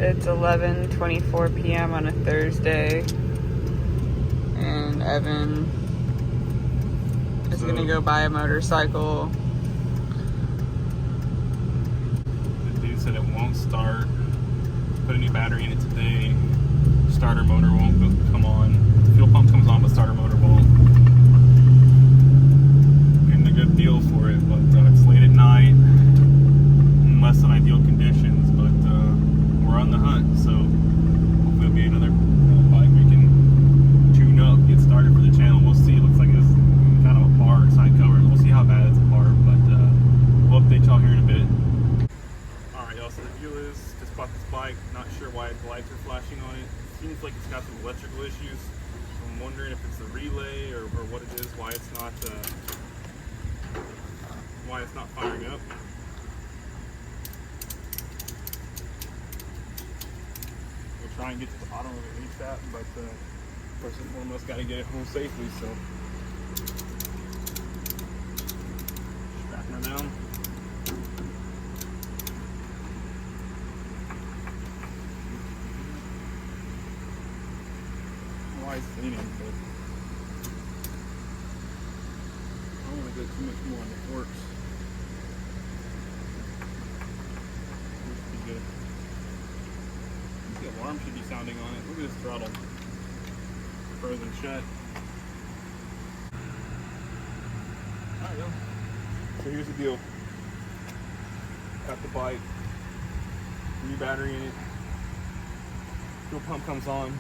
It's 11:24 p.m. on a Thursday, and Evan is gonna go buy a motorcycle. The dude said it won't start. Put a new battery in it today. Starter motor won't come on. Fuel pump comes on, but starter motor won't. Getting a good deal for it, but it's late at night, in less than ideal conditions, but we're on the hunt, so hopefully it'll be another bike we can tune up, get started for the channel. We'll see. It looks like it's kind of a bar side cover. We'll see how bad it's a bar, but we'll update y'all here in a bit. Alright, y'all, so the deal is, just bought this bike, not sure why the lights are flashing on it. Seems like it's got some electrical issues. So I'm wondering if it's the relay or what it is, why it's not firing up. We'll try and get to the bottom of it ASAP, but first and foremost, got to get it home safely. So strapping her down. Why it's leaning, but I don't want to go too much more on the forks. This should be good. The alarm should be sounding on it. Look at this throttle. Frozen shut. Alright, yo. So here's the deal. Got the bike. New battery in it. Fuel pump comes on,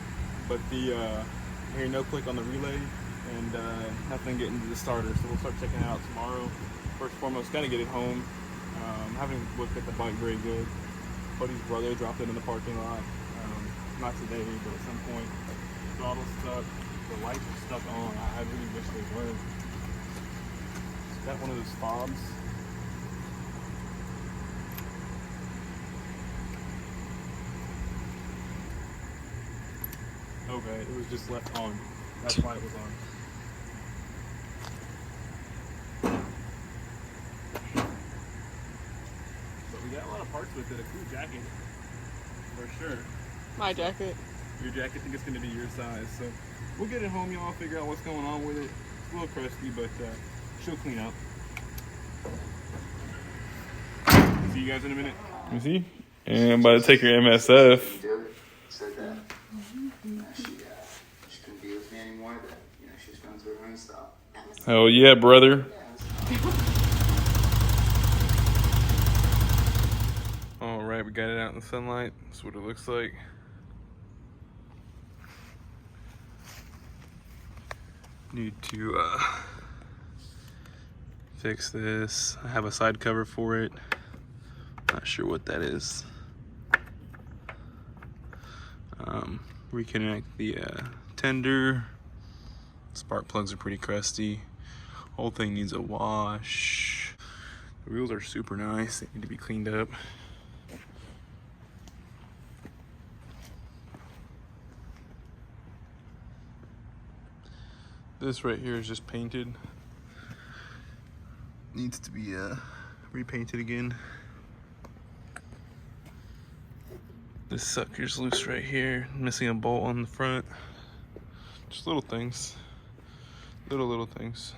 but the I hear no click on the relay and nothing getting to the starter, so we'll start checking it out tomorrow. First and foremost, gotta get it home. Haven't looked at the bike very good. Buddy's brother dropped it in the parking lot. Not today, but at some point. Throttle's stuck, the lights are stuck on. I really wish they weren't. It's got one of those fobs. Okay, it was just left on. That's why it was on. But we got a lot of parts with it. A cool jacket, for sure. My jacket. Your jacket, I think it's going to be your size. So we'll get it home, y'all. Figure out what's going on with it. It's a little crusty, but she'll clean up. See you guys in a minute. You see? And I'm about to take your MSF. Said that. She couldn't be with me anymore. That she's going through her own stuff. Hell yeah, brother. All right, we got it out in the sunlight. That's what it looks like. Need to fix this. I have a side cover for it. Not sure what that is. Reconnect the tender. Spark plugs are pretty crusty. Whole thing needs a wash. The wheels are super nice. They need to be cleaned up. This right here is just painted. Needs to be repainted again. This sucker's loose right here, missing a bolt on the front. Just little things. Little things.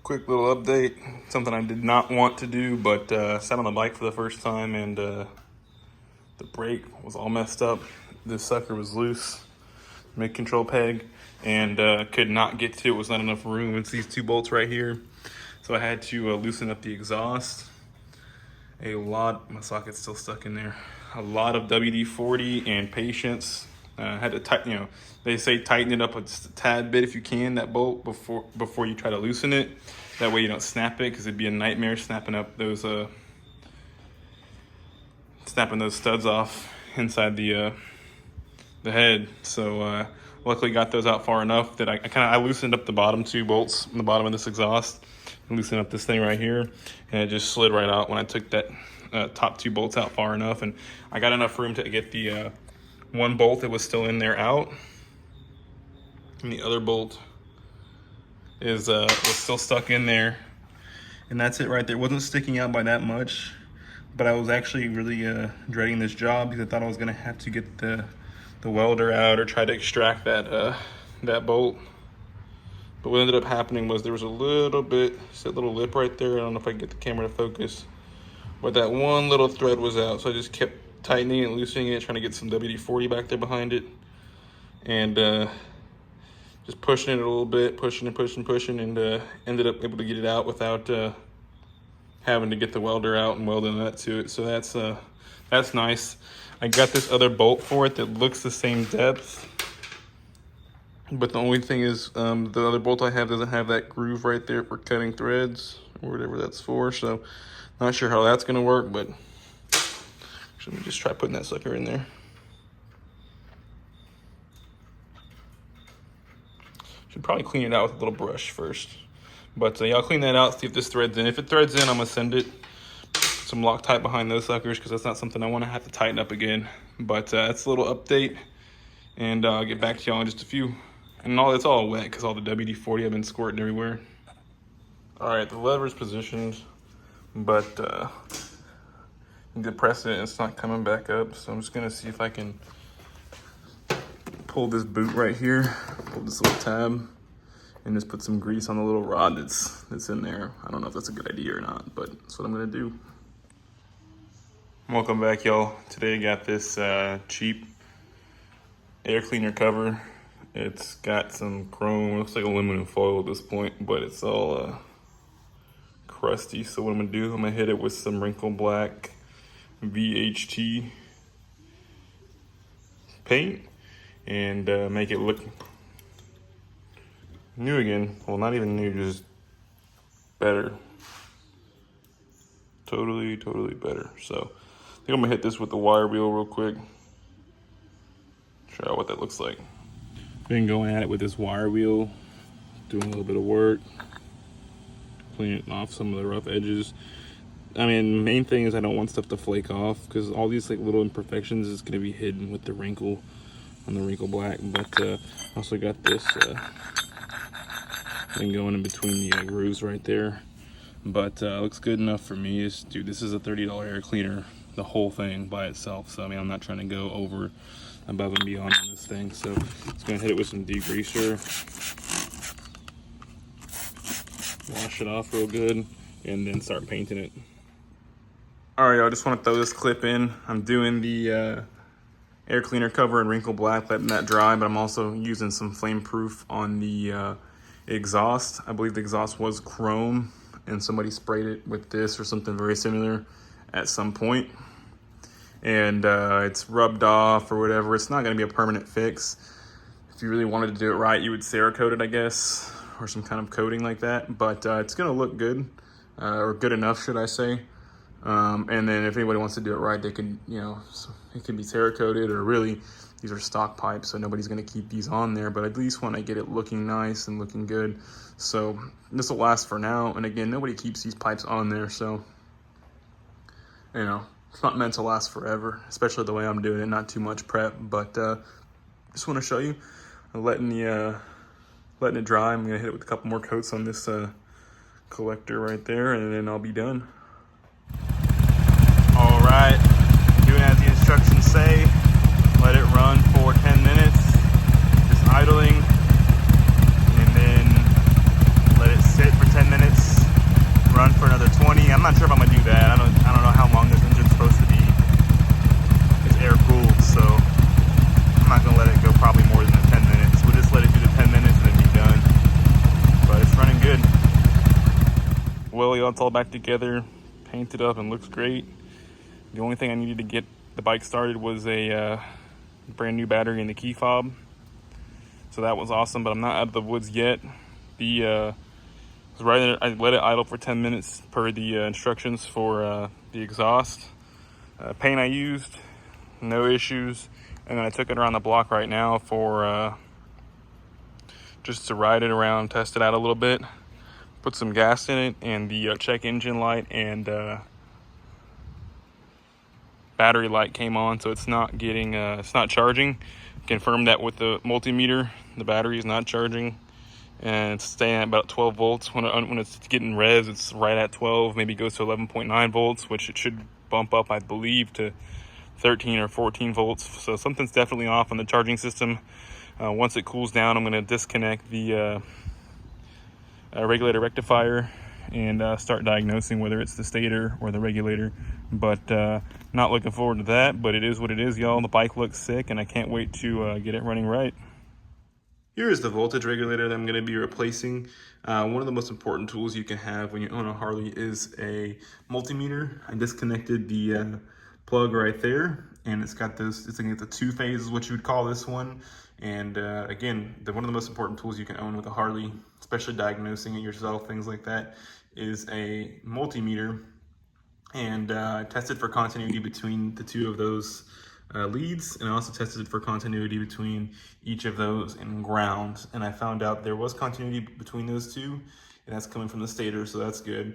Quick little update. Something I did not want to do, but sat on the bike for the first time and the brake was all messed up. This sucker was loose, mid control peg, and could not get to it. Was not enough room. It's these two bolts right here. So I had to loosen up the exhaust. My socket's still stuck in there. A lot of WD-40 and patience. Had to tighten, they say tighten it up a tad bit if you can, that bolt, before you try to loosen it. That way you don't snap it, because it'd be a nightmare snapping up those studs off inside the head. So luckily got those out far enough that I loosened up the bottom two bolts on the bottom of this exhaust, and loosened up this thing right here, and it just slid right out when I took that top two bolts out far enough. And I got enough room to get the one bolt that was still in there out, and the other bolt is was still stuck in there, and that's it right there. It wasn't sticking out by that much, but I was actually really dreading this job because I thought I was gonna have to get the welder out or try to extract that bolt. But what ended up happening was there was a little bit, see that little lip right there? I don't know if I can get the camera to focus, but that one little thread was out. So I just kept tightening and loosening it, trying to get some WD-40 back there behind it. And just pushing it a little bit, pushing, and ended up able to get it out without having to get the welder out and weld a nut to it. So that's nice. I got this other bolt for it that looks the same depth, but the only thing is the other bolt I have doesn't have that groove right there for cutting threads or whatever that's for. So not sure how that's gonna work, but let me just try putting that sucker in there. Should probably clean it out with a little brush first. But yeah, I'll clean that out, see if this threads in. If it threads in, I'm gonna send it some Loctite behind those suckers because that's not something I wanna have to tighten up again. But that's a little update, and I'll get back to y'all in just a few. And it's all wet because all the WD-40 I've been squirting everywhere. All right, the lever's positioned, but need to press it and it's not coming back up. So I'm just gonna see if I can pull this boot right here, pull this little tab, and just put some grease on the little rod that's in there. I don't know if that's a good idea or not, but that's what I'm gonna do. Welcome back, y'all. Today I got this cheap air cleaner cover. It's got some chrome, looks like aluminum foil at this point, but it's all crusty. So what I'm gonna do, I'm gonna hit it with some wrinkle black VHT paint and make it look new again. Well, not even new, just better. Totally better. So I think I'm gonna hit this with the wire wheel real quick. Show you what that looks like. Been going at it with this wire wheel, doing a little bit of work, cleaning off some of the rough edges. I mean, the main thing is I don't want stuff to flake off because all these like little imperfections is gonna be hidden with the wrinkle on the wrinkle black. But also got this thing going in between the grooves right there. But looks good enough for me. Dude, this is a $30 air cleaner, the whole thing by itself. So I mean, I'm not trying to go above and beyond on this thing. So it's gonna hit it with some degreaser, wash it off real good, and then start painting it. All right, y'all, I just want to throw this clip in. I'm doing the air cleaner cover in wrinkle black, letting that dry, but I'm also using some flame proof on the exhaust. I believe the exhaust was chrome and somebody sprayed it with this or something very similar at some point. And it's rubbed off or whatever. It's not gonna be a permanent fix. If you really wanted to do it right, you would Cerakote it, I guess, or some kind of coating like that. But it's gonna look good, or good enough, should I say. And then if anybody wants to do it right, they can, it can be Cerakoted, or really, these are stock pipes, so nobody's gonna keep these on there, but at least when I get it looking nice and looking good. So this will last for now. And again, nobody keeps these pipes on there, so, it's not meant to last forever, especially the way I'm doing it, not too much prep, but just wanna show you, letting it dry. I'm gonna hit it with a couple more coats on this collector right there, and then I'll be done. All right, doing as the instructions say, let it run for 10 minutes, just idling, and then let it sit for 10 minutes, run for another 20. I'm not sure if I'm gonna do that. I don't know how long this engine's supposed to be. It's air cooled, so I'm not gonna let it go probably more than the 10 minutes. We'll just let it do the 10 minutes and then be done. But it's running good. Well, y'all, it's all back together, painted up, and looks great. The only thing I needed to get the bike started was a brand new battery in the key fob. So that was awesome, but I'm not out of the woods yet. I let it idle for 10 minutes per the instructions for the exhaust. Paint I used, no issues. And then I took it around the block right now for just to ride it around, test it out a little bit. Put some gas in it, and the check engine light and battery light came on, so it's not getting it's not charging. Confirmed that with the multimeter, the battery is not charging, and it's staying at about 12 volts. When it's getting revs, it's right at 12, maybe goes to 11.9 volts, which it should bump up, I believe, to 13 or 14 volts. So something's definitely off on the charging system. Once it cools down, I'm going to disconnect the regulator rectifier and start diagnosing whether it's the stator or the regulator. But not looking forward to that, but it is what it is, y'all. The bike looks sick and I can't wait to get it running right. Here is the voltage regulator that I'm going to be replacing. One of the most important tools you can have when you own a Harley is a multimeter. I disconnected the plug right there, and it's got those, it's a two phase, what you would call this one. And again, one of the most important tools you can own with a Harley, especially diagnosing it yourself, things like that, is a multimeter. And I tested for continuity between the two of those leads, and I also tested for continuity between each of those and ground, and I found out there was continuity between those two, and that's coming from the stator, so that's good.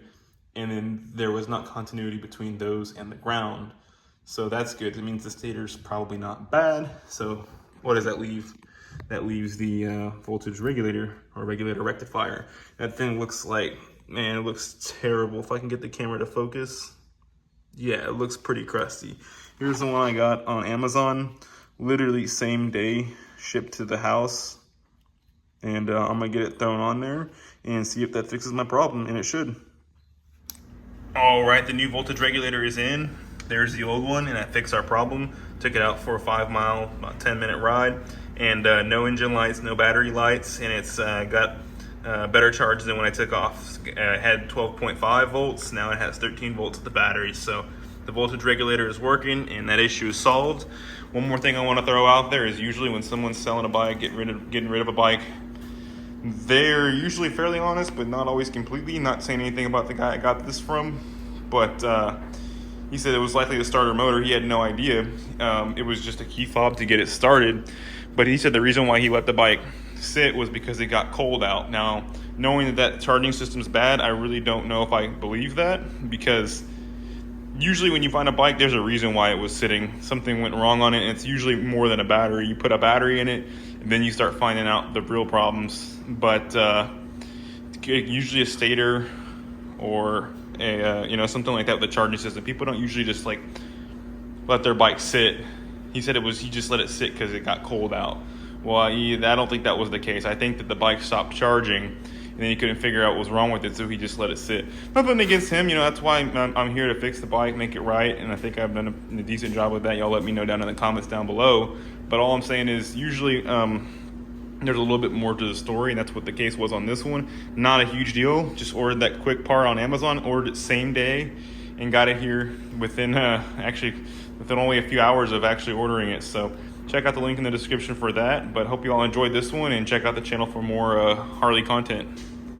And then there was not continuity between those and the ground, so that's good. It means the stator's probably not bad. So what does that leave? That leaves the voltage regulator or regulator rectifier. That thing looks like, man, it looks terrible. If I can get the camera to focus, yeah, it looks pretty crusty. Here's the one I got on Amazon, literally same day, shipped to the house. And I'm gonna get it thrown on there and see if that fixes my problem, and it should. All right, the new voltage regulator is in. There's the old one, and that fixed our problem. Took it out for a 5 mile, about 10-minute ride. And no engine lights, no battery lights, and it's got better charge than when I took off. It had 12.5 volts, now it has 13 volts at the battery. So the voltage regulator is working and that issue is solved. One more thing I want to throw out there is usually when someone's selling a bike, getting rid of a bike, they're usually fairly honest, but not always completely. Not saying anything about the guy I got this from, but he said it was likely the starter motor. He had no idea. It was just a key fob to get it started. But he said the reason why he let the bike sit was because it got cold out. Now, knowing that charging system's bad, I really don't know if I believe that, because usually when you find a bike, there's a reason why it was sitting. Something went wrong on it, and it's usually more than a battery. You put a battery in it, and then you start finding out the real problems. But usually a stator or a something like that with the charging system, people don't usually just like let their bike sit. He said he just let it sit because it got cold out. Well, I don't think that was the case. I think that the bike stopped charging, and then he couldn't figure out what was wrong with it, so he just let it sit. Nothing against him, that's why I'm here to fix the bike, make it right, and I think I've done a decent job with that. Y'all let me know down in the comments down below. But all I'm saying is usually there's a little bit more to the story, and that's what the case was on this one. Not a huge deal. Just ordered that quick part on Amazon, ordered it same day, and got it here within only a few hours of actually ordering it. So check out the link in the description for that. But hope you all enjoyed this one, and check out the channel for more Harley content.